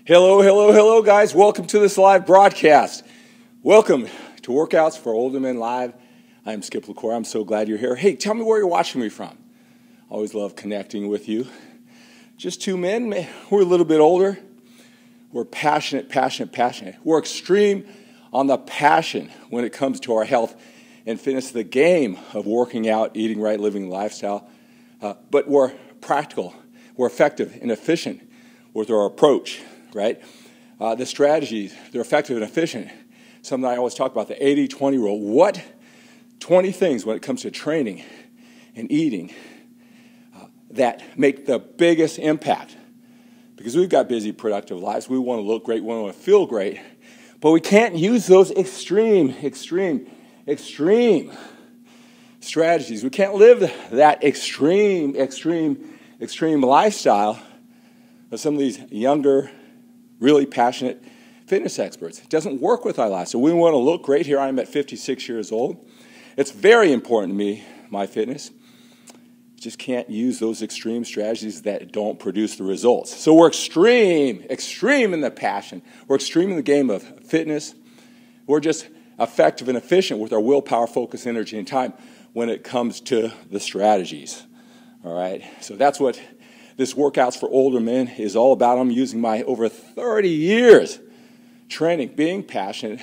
Hello, hello, hello, guys. Welcome to this live broadcast. Welcome to Workouts for Older Men Live. I'm Skip LaCour. I'm so glad you're here. Hey, tell me where you're watching me from. Always love connecting with you. Just two men. We're a little bit older. We're passionate. We're extreme on the passion when it comes to our health and fitness, the game of working out, eating right, living lifestyle. But we're practical. We're effective and efficient with our approach. Right? The strategies, they're effective and efficient. Something I always talk about, the 80-20 rule. What 20 things when it comes to training and eating that make the biggest impact? Because we've got busy, productive lives. We want to look great. We want to feel great. But we can't use those extreme strategies. We can't live that extreme lifestyle of some of these younger, really passionate fitness experts. It doesn't work with our life. So we want to look great. Here I am at 56 years old. It's very important to me, my fitness. Just can't use those extreme strategies that don't produce the results. So we're extreme in the passion. We're extreme in the game of fitness. We're just effective and efficient with our willpower, focus, energy, and time when it comes to the strategies. All right? So that's what this Workouts for Older Men is all about. I'm using my over 30 years training, being passionate,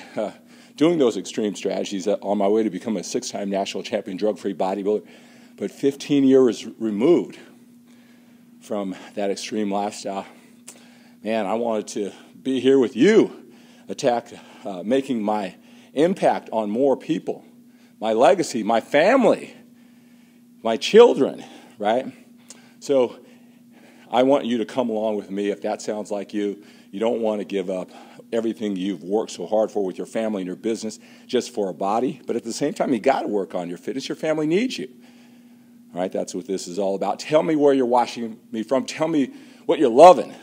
doing those extreme strategies on my way to become a 6-time national champion drug-free bodybuilder, but 15 years removed from that extreme lifestyle. Man, I wanted to be here with you, making my impact on more people, my legacy, my family, my children, right? So I want you to come along with me if that sounds like you. You don't want to give up everything you've worked so hard for with your family and your business just for a body. But at the same time, you got to work on your fitness. Your family needs you. All right, that's what this is all about. Tell me where you're watching me from. Tell me what you're loving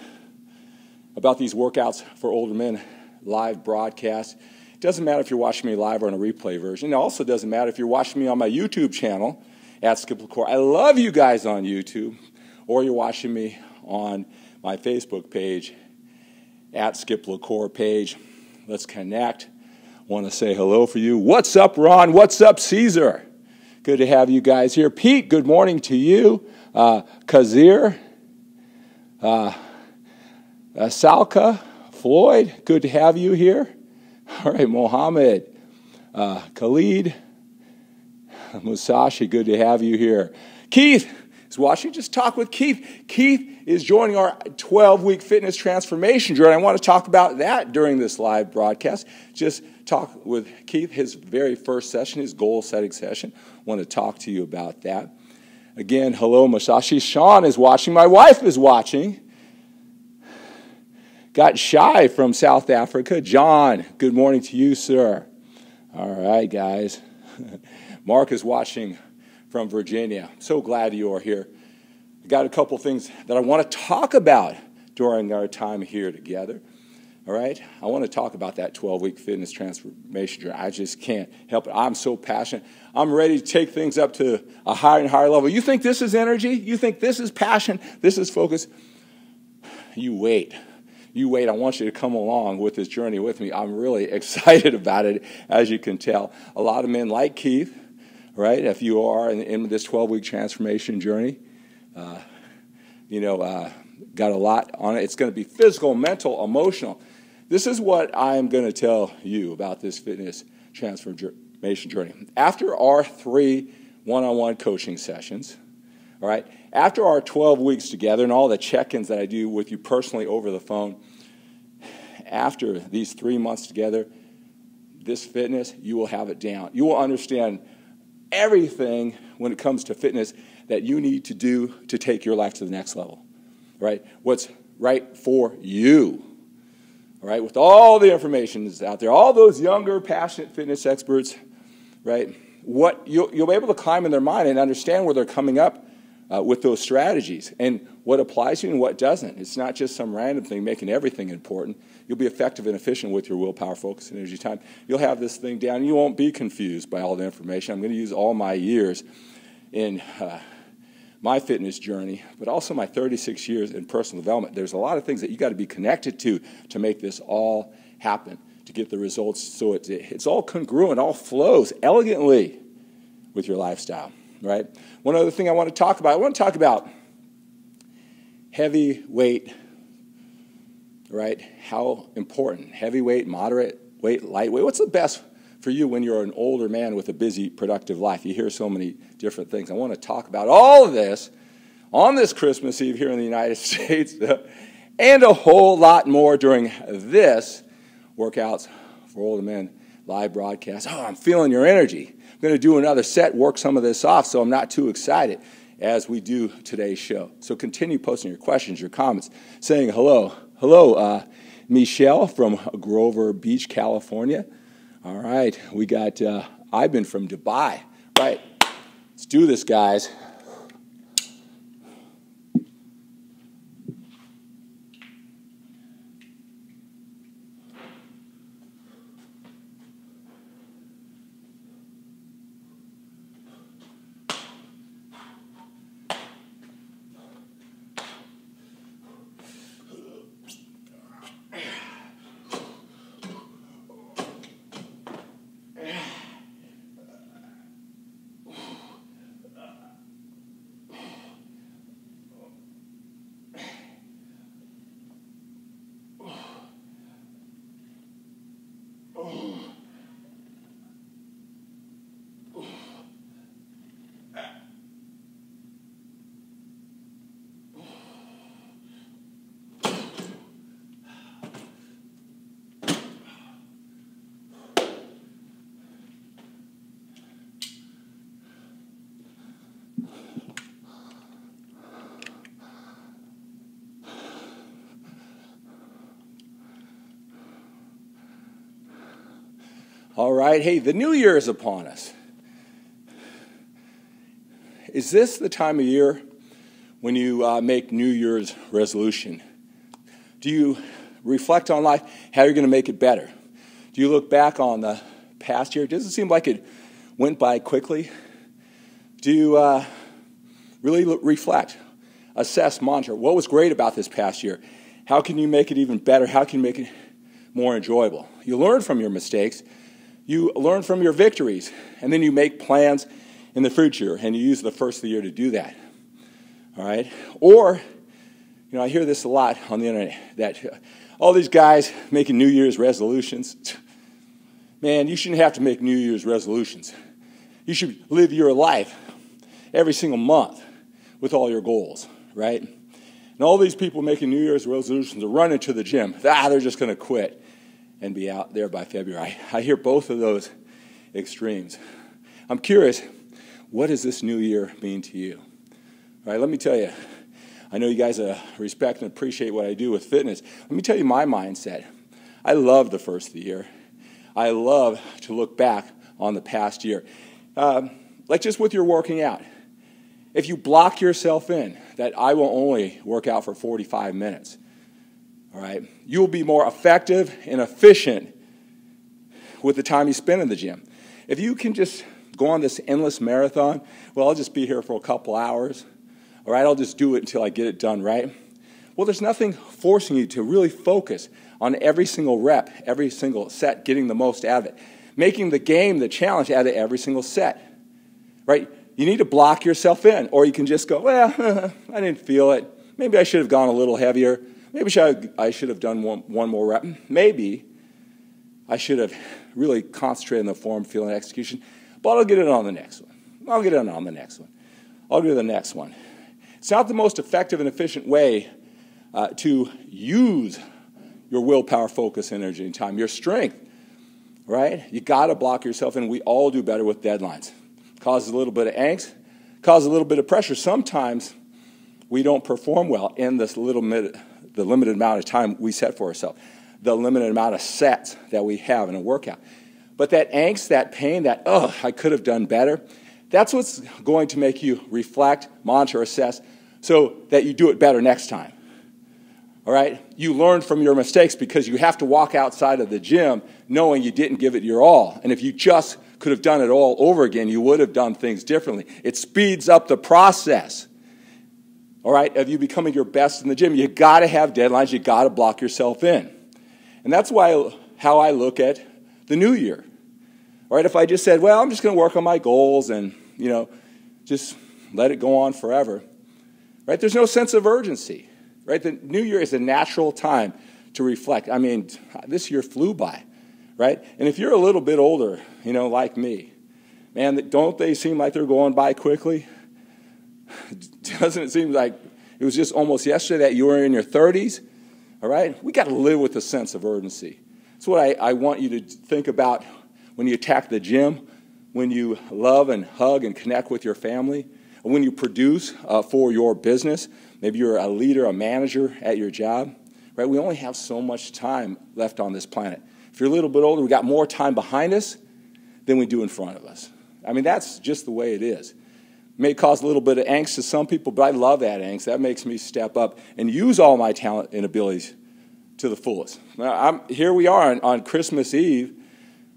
about these Workouts for Older Men live broadcasts. It doesn't matter if you're watching me live or on a replay version. It also doesn't matter if you're watching me on my YouTube channel at Skip LaCour. I love you guys on YouTube. Or you're watching me on my Facebook page, at Skip LaCour page. Let's connect. Want to say hello for you. What's up, Ron? What's up, Caesar? Good to have you guys here. Pete, good morning to you. Kazir, Salka, Floyd, good to have you here. All right, Mohammed, Khalid, Musashi, good to have you here. Keith is watching. Just talk with Keith. Keith is joining our 12-week fitness transformation journey. I want to talk about that during this live broadcast. Just talk with Keith, his very first session, his goal-setting session. I want to talk to you about that. Again, hello, Musashi. Sean is watching. My wife is watching. Got Shy from South Africa. John, good morning to you, sir. All right, guys. Mark is watching from Virginia. So glad you are here. I got a couple things that I want to talk about during our time here together. All right? I want to talk about that 12-week fitness transformation journey. I just can't help it. I'm so passionate. I'm ready to take things up to a higher and higher level. You think this is energy? You think this is passion? This is focus? You wait. You wait. I want you to come along with this journey with me. I'm really excited about it, as you can tell. A lot of men like Keith, right? If you are in this 12-week transformation journey, got a lot on it. It's going to be physical, mental, emotional. This is what I'm going to tell you about this fitness transformation journey. After our 3 one-on-one coaching sessions, all right, after our 12 weeks together and all the check-ins that I do with you personally over the phone, after these 3 months together, this fitness, you will have it down. You will understand everything when it comes to fitness that you need to do to take your life to the next level, right? What's right for you, all right? With all the information that's out there, all those younger, passionate fitness experts, right? What you'll be able to climb in their mind and understand where they're coming up with those strategies and what applies to you and what doesn't. It's not just some random thing making everything important. You'll be effective and efficient with your willpower, focus, and energy time. You'll have this thing down. You won't be confused by all the information. I'm going to use all my years in my fitness journey, but also my 36 years in personal development. There's a lot of things that you got to be connected to make this all happen, to get the results so it's all congruent, all flows elegantly with your lifestyle, right? One other thing I want to talk about heavy weight, right? How important, heavyweight, moderate weight, lightweight. What's the best for you when you're an older man with a busy, productive life? You hear so many different things. I want to talk about all of this on this Christmas Eve here in the United States and a whole lot more during this Workouts for Older Men live broadcast. Oh, I'm feeling your energy. I'm going to do another set, work some of this off, so I'm not too excited as we do today's show. So continue posting your questions, your comments, saying hello. Hello, Michelle from Grover Beach, California. All right, we got Ivan from Dubai. Right, let's do this, guys. All right, hey, the new year is upon us. Is this the time of year when you make New Year's resolution? Do you reflect on life, how you're going to make it better? Do you look back on the past year? Does it seem like it went by quickly? Do you really reflect, assess, monitor? What was great about this past year? How can you make it even better? How can you make it more enjoyable? You learn from your mistakes. You learn from your victories, and then you make plans in the future, and you use the first of the year to do that. All right? Or, I hear this a lot on the internet, that all these guys making New Year's resolutions. Man, you shouldn't have to make New Year's resolutions. You should live your life every single month with all your goals, right? And all these people making New Year's resolutions are running to the gym. They're just going to quit and be out there by February. I hear both of those extremes. I'm curious, what does this new year mean to you? All right, let me tell you, I know you guys respect and appreciate what I do with fitness. Let me tell you my mindset. I love the first of the year. I love to look back on the past year. Like just with your working out. If you block yourself in that I will only work out for 45 minutes, all right, you will be more effective and efficient with the time you spend in the gym. If you can just go on this endless marathon, well, I'll just be here for a couple hours. All right, I'll just do it until I get it done right. Well, there's nothing forcing you to really focus on every single rep, every single set, getting the most out of it, making the game, the challenge out of every single set, right? You need to block yourself in, or you can just go, well, I didn't feel it. Maybe I should have gone a little heavier. Maybe I should have done one more rep. Maybe I should have really concentrated on the form, feeling, execution. But I'll get it on the next one. I'll get it on the next one. I'll do the next one. It's not the most effective and efficient way to use your willpower, focus, energy, and time, your strength, right? You got to block yourself in. We all do better with deadlines. Causes a little bit of angst, causes a little bit of pressure. Sometimes we don't perform well in this the limited amount of time we set for ourselves, the limited amount of sets that we have in a workout. But that angst, that pain, that, I could have done better, that's what's going to make you reflect, monitor, assess, so that you do it better next time. All right? You learn from your mistakes because you have to walk outside of the gym knowing you didn't give it your all. And if you just could have done it all over again, you would have done things differently. It speeds up the process. all right, of you becoming your best in the gym. You got to have deadlines. You got to block yourself in. And that's how I look at the new year. All right, if I just said, well, I'm just going to work on my goals and, just let it go on forever, right? There's no sense of urgency, right? The new year is a natural time to reflect. I mean, this year flew by, right? And if you're a little bit older, like me, man, don't they seem like they're going by quickly? Doesn't it seem like it was just almost yesterday that you were in your 30s? All right? We got to live with a sense of urgency. That's what I want you to think about when you attack the gym, when you love and hug and connect with your family, when you produce for your business. Maybe you're a leader, a manager at your job. Right? We only have so much time left on this planet. If you're a little bit older, we got more time behind us than we do in front of us. I mean, that's just the way it is. It may cause a little bit of angst to some people, but I love that angst. That makes me step up and use all my talent and abilities to the fullest. Now, here we are on Christmas Eve,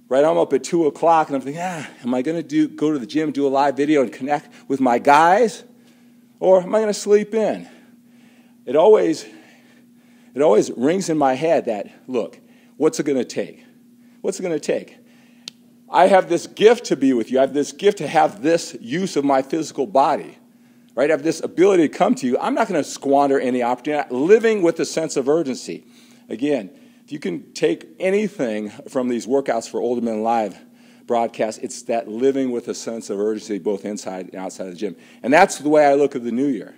right? I'm up at 2 o'clock, and I'm thinking, am I going to go to the gym, do a live video, and connect with my guys, or am I going to sleep in? It always rings in my head that, look, what's it going to take? What's it going to take? I have this gift to be with you. I have this gift to have this use of my physical body, right? I have this ability to come to you. I'm not going to squander any opportunity. Living with a sense of urgency. Again, if you can take anything from these Workouts for Older Men Live broadcasts, it's that living with a sense of urgency both inside and outside of the gym. And that's the way I look at the new year,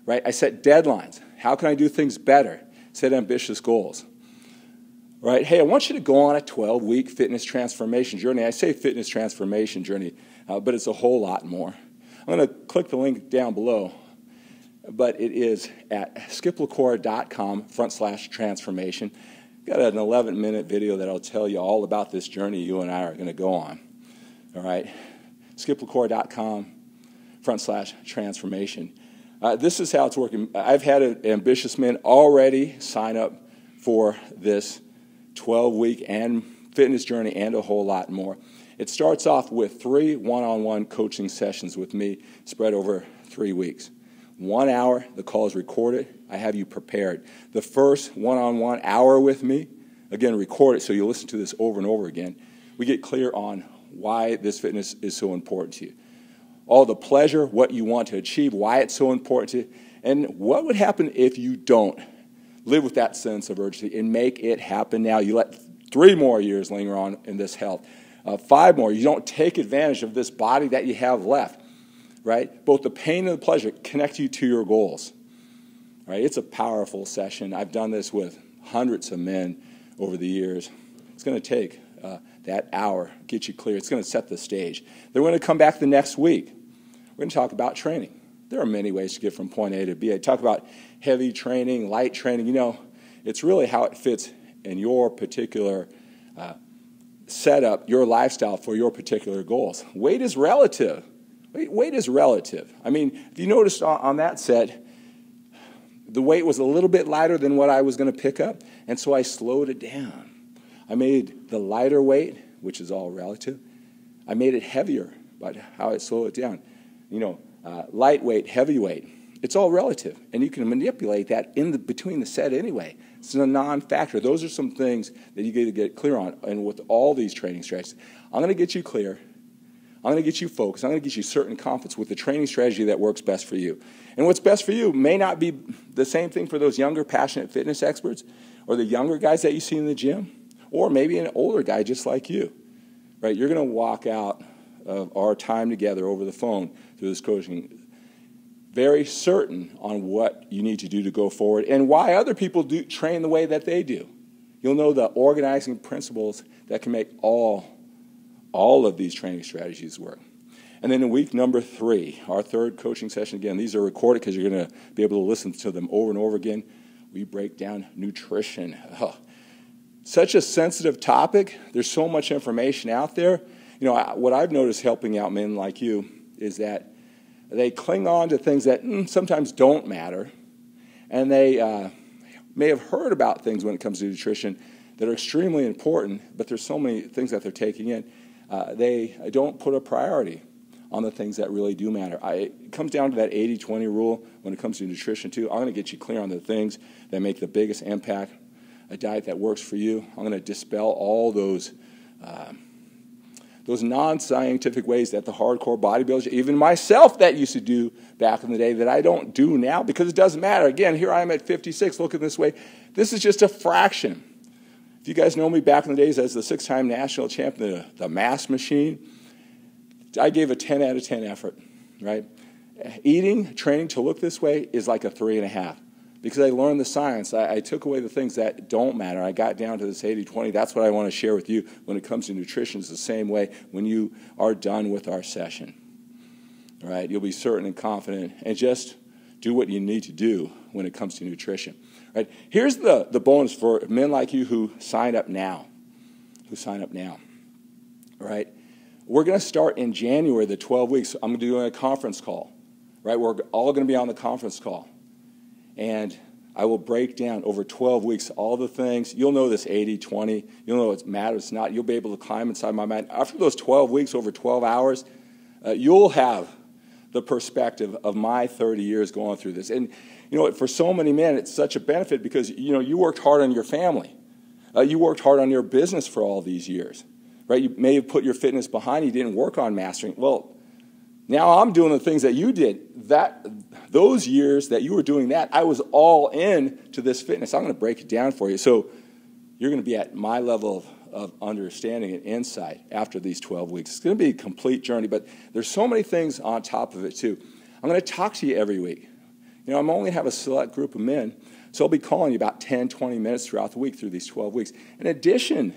right? I set deadlines. How can I do things better? Set ambitious goals. Right? Hey, I want you to go on a 12-week fitness transformation journey. I say fitness transformation journey, but it's a whole lot more. I'm going to click the link down below, but it is at skiplacour.com/transformation. Got an 11-minute video that'll tell you all about this journey you and I are going to go on. All right? skiplacour.com/transformation. This is how it's working. I've had ambitious men already sign up for this 12-week and fitness journey and a whole lot more. It starts off with 3 one-on-one coaching sessions with me spread over 3 weeks. 1 hour, the call is recorded. I have you prepared. The first one-on-one hour with me, again, record it so you'll listen to this over and over again. We get clear on why this fitness is so important to you. All the pleasure, what you want to achieve, why it's so important to you, and what would happen if you don't live with that sense of urgency and make it happen now. You let 3 more years linger on in this health. 5 more. You don't take advantage of this body that you have left, right? Both the pain and the pleasure connect you to your goals, right? It's a powerful session. I've done this with hundreds of men over the years. It's going to take that hour, get you clear. It's going to set the stage. Then we're going to come back the next week. We're going to talk about training. There are many ways to get from point A to B. I talk about heavy training, light training. It's really how it fits in your particular setup, your lifestyle for your particular goals. Weight is relative. Weight is relative. I mean, if you noticed on that set, the weight was a little bit lighter than what I was going to pick up, and so I slowed it down. I made the lighter weight, which is all relative, I made it heavier by how I slowed it down. Lightweight, heavyweight, it's all relative, and you can manipulate that between the set anyway. It's a non-factor. Those are some things that you get to get clear on, and with all these training strategies, I'm going to get you clear. I'm going to get you focused. I'm going to get you certain confidence with the training strategy that works best for you. And what's best for you may not be the same thing for those younger, passionate fitness experts or the younger guys that you see in the gym, or maybe an older guy just like you. Right? You're going to walk out of our time together over the phone through this coaching very certain on what you need to do to go forward and why other people do train the way that they do. You'll know the organizing principles that can make all of these training strategies work. And then in week number 3, our third coaching session, again, these are recorded because you're going to be able to listen to them over and over again. We break down nutrition. Such a sensitive topic. There's so much information out there. What I've noticed helping out men like you is that they cling on to things that sometimes don't matter, and they may have heard about things when it comes to nutrition that are extremely important, but there's so many things that they're taking in. They don't put a priority on the things that really do matter. It comes down to that 80-20 rule when it comes to nutrition, too. I'm going to get you clear on the things that make the biggest impact, a diet that works for you. I'm going to dispel all those non-scientific ways that the hardcore bodybuilders, even myself that used to do back in the day, that I don't do now because it doesn't matter. Again, here I am at 56 looking this way. This is just a fraction. If you guys know me back in the days as the 6-time national champion, the mass machine, I gave a 10 out of 10 effort, right? Eating, training to look this way is like a 3.5 because I learned the science. I took away the things that don't matter. I got down to this 80-20. That's what I want to share with you when it comes to nutrition. It's the same way when you are done with our session, all right? You'll be certain and confident and just do what you need to do when it comes to nutrition, right? Here's the bonus for men like you who sign up now, all right? We're going to start in January, the 12 weeks. I'm going to be doing a conference call, right? We're all going to be on the conference call. And I will break down over 12 weeks all the things. You'll know this 80-20. You'll know it matters, it's not. You'll be able to climb inside my mind. After those 12 weeks, over 12 hours, you'll have the perspective of my 30 years going through this. And, you know, for so many men, it's such a benefit because, you know, you worked hard on your family. You worked hard on your business for all these years, right? You may have put your fitness behind. You didn't work on mastering. Well, now I'm doing the things that you did. Those years that you were doing that, I was all in to this fitness. I'm going to break it down for you. So you're going to be at my level of understanding and insight after these 12 weeks. It's going to be a complete journey, but there's so many things on top of it too. I'm going to talk to you every week. You know, I'm only have a select group of men, so I'll be calling you about 10, 20 minutes throughout the week through these 12 weeks, in addition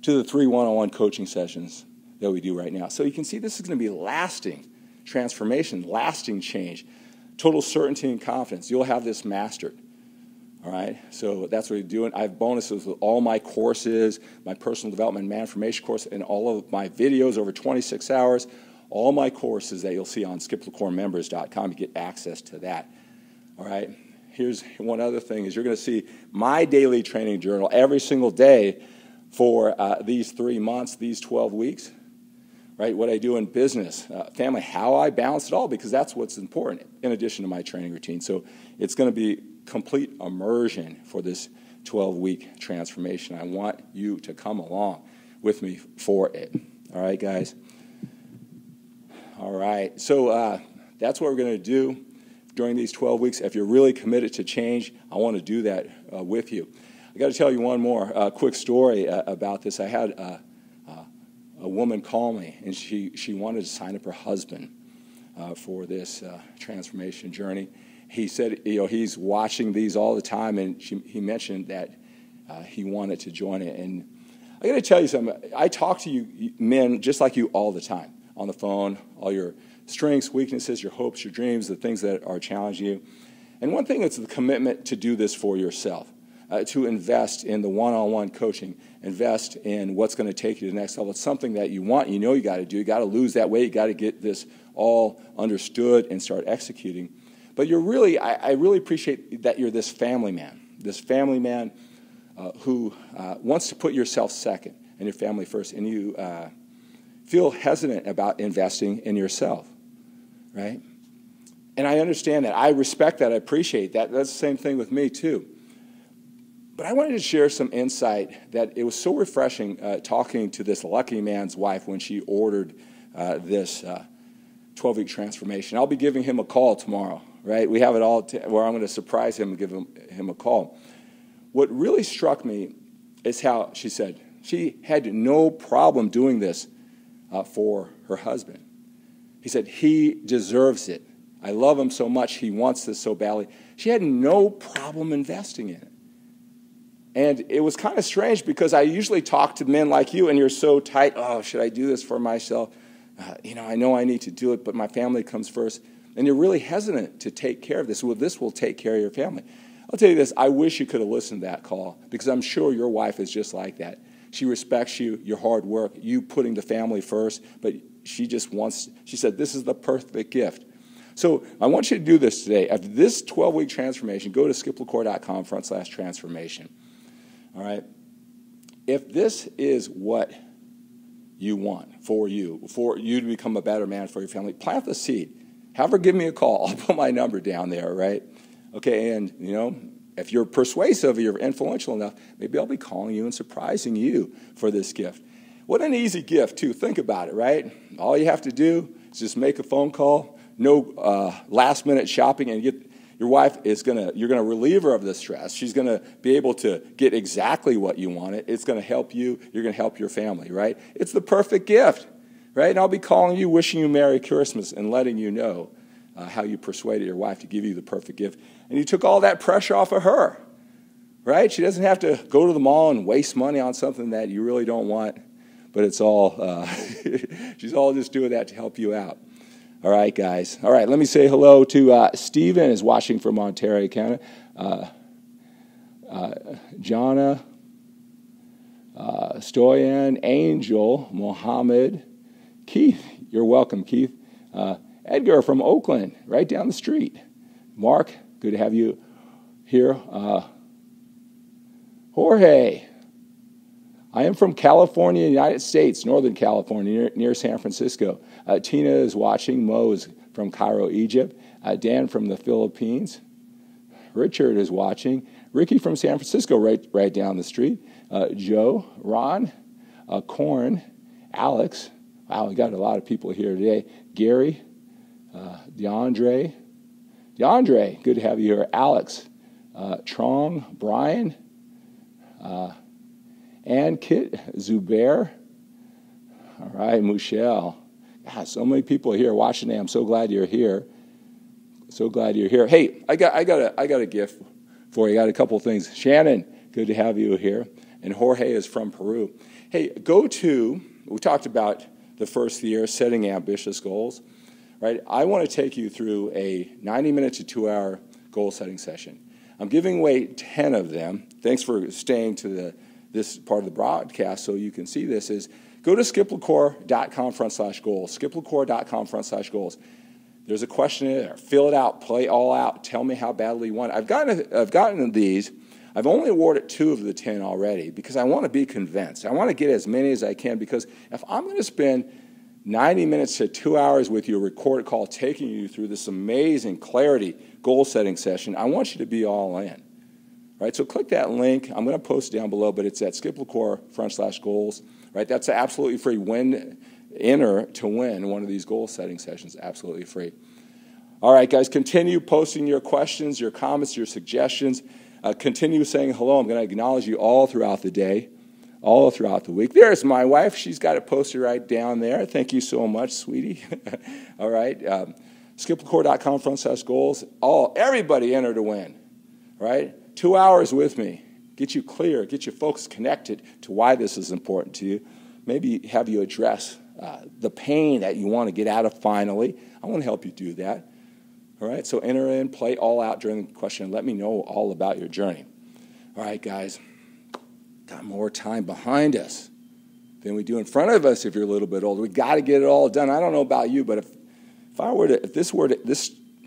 to the 3 one-on-one coaching sessions that we do right now. So you can see this is going to be lasting transformation, lasting change, total certainty and confidence. You'll have this mastered, all right? So that's what we're doing. I have bonuses with all my courses, my personal development and manformation course, and all of my videos over 26 hours, all my courses that you'll see on skipthecoremembers.com. You get access to that, all right? Here's one other thing is you're going to see my daily training journal every single day for these 3 months, these 12 weeks, right? What I do in business, family, how I balance it all, because that's what's important in addition to my training routine. So it's going to be complete immersion for this 12-week transformation. I want you to come along with me for it. All right, guys? All right. So that's what we're going to do during these 12 weeks. If you're really committed to change, I want to do that with you. I got to tell you one more quick story about this. I had a woman call me, and she wanted to sign up her husband for this transformation journey. He said, you know, he's watching these all the time, and he mentioned that he wanted to join it. And I got to tell you something. I talk to you men just like you all the time on the phone, all your strengths, weaknesses, your hopes, your dreams, the things that are challenging you. And one thing is the commitment to do this for yourself. To invest in the one-on-one coaching, invest in what's going to take you to the next level. It's something that you want, you know you got to do. You got to lose that weight. You got to get this all understood and start executing. But you're really, I really appreciate that you're this family man who wants to put yourself second and your family first, and you feel hesitant about investing in yourself, right? And I understand that. I respect that. I appreciate that. That's the same thing with me, too. But I wanted to share some insight that it was so refreshing talking to this lucky man's wife when she ordered this 12-week transformation. I'll be giving him a call tomorrow, right? We have it all where I'm going to surprise him and give him a call. What really struck me is how she said she had no problem doing this for her husband. He said, he deserves it. I love him so much. He wants this so badly. She had no problem investing in it. And it was kind of strange because I usually talk to men like you, and you're so tight. Oh, should I do this for myself? You know I need to do it, but my family comes first. And you're really hesitant to take care of this. Well, this will take care of your family. I'll tell you this. I wish you could have listened to that call because I'm sure your wife is just like that. She respects you, your hard work, you putting the family first, but she said, this is the perfect gift. So I want you to do this today. After this 12-week transformation, go to skipthecore.com/transformation. All right? If this is what you want for you to become a better man for your family. Plant the seed. Have her give me a call. I'll put my number down there, right? Okay, and, if you're persuasive, you're influential enough, maybe I'll be calling you and surprising you for this gift. What an easy gift, too. Think about it, right? All you have to do is just make a phone call, no last-minute shopping, and your wife you're going to relieve her of the stress. She's going to be able to get exactly what you wanted. It's going to help you. You're going to help your family, right? It's the perfect gift, right? And I'll be calling you, wishing you Merry Christmas, and letting you know how you persuaded your wife to give you the perfect gift. And you took all that pressure off of her, right? She doesn't have to go to the mall and waste money on something that you really don't want, but it's all, she's all just doing that to help you out. All right, guys. All right, let me say hello to Stephen, is watching from Ontario, Canada. Jana, Stoyan, Angel, Mohammed, Keith. You're welcome, Keith. Edgar from Oakland, right down the street. Mark, good to have you here. Jorge, I am from California, United States, Northern California, near San Francisco. Tina is watching. Mo is from Cairo, Egypt. Dan from the Philippines. Richard is watching. Ricky from San Francisco, right down the street. Joe, Ron, Corn, Alex. Wow, we got a lot of people here today. Gary, DeAndre, good to have you here. Alex, Trong, Brian, and Kit, Zubair. All right, Michelle. God, so many people here watching today. I'm so glad you're here. So glad you're here. Hey, I got a gift for you. I got a couple things. Shannon, good to have you here. And Jorge is from Peru. Hey, we talked about the first year, setting ambitious goals. Right? I want to take you through a 90-minute to 2-hour goal-setting session. I'm giving away 10 of them. Thanks for staying to this part of the broadcast so you can see this. Go to skiplacour.com/goals, skiplacour.com/goals. There's a questionnaire there. Fill it out. Play all out. Tell me how badly you want it. I've gotten these. I've only awarded 2 of the 10 already because I want to be convinced. I want to get as many as I can because if I'm going to spend 90 minutes to 2 hours with you, a recorded call, taking you through this amazing clarity goal-setting session, I want you to be all in. Right? So click that link. I'm going to post it down below, but it's at skiplacour.com/goals. Right? That's absolutely free. Enter to win one of these goal-setting sessions. Absolutely free. All right, guys, continue posting your questions, your comments, your suggestions. Continue saying hello. I'm going to acknowledge you all throughout the day. All throughout the week. There's my wife. She's got it posted right down there. Thank you so much, sweetie. All right. skiplacour.com/goals. Everybody enter to win. Right? 2 hours with me. Get you clear. Get your folks connected to why this is important to you. Maybe have you address the pain that you want to get out of finally. I want to help you do that. All right. So enter in, play all out during the question, and let me know all about your journey. All right, guys. Got more time behind us than we do in front of us if you're a little bit older. We got to get it all done. I don't know about you, but if this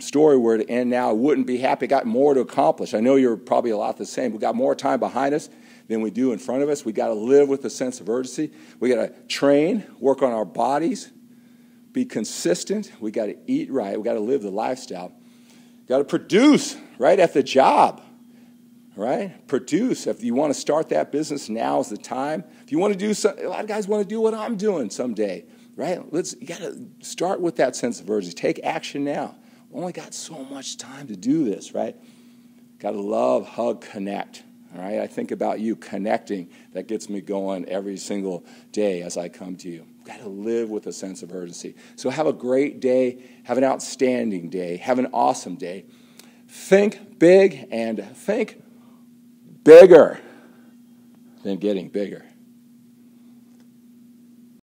story were to end now, I wouldn't be happy. I got more to accomplish. I know you're probably a lot the same. We got more time behind us than we do in front of us. We got to live with a sense of urgency. We got to train, work on our bodies, be consistent. We got to eat right. We got to live the lifestyle. Got to produce right at the job. Right? Produce. If you want to start that business, now is the time. If you want to do something, a lot of guys want to do what I'm doing someday. Right? You got to start with that sense of urgency. Take action now. We only got so much time to do this, right? Got to love, hug, connect. All right? I think about you connecting. That gets me going every single day as I come to you. Got to live with a sense of urgency. So have a great day. Have an outstanding day. Have an awesome day. Think big and think bigger than getting bigger.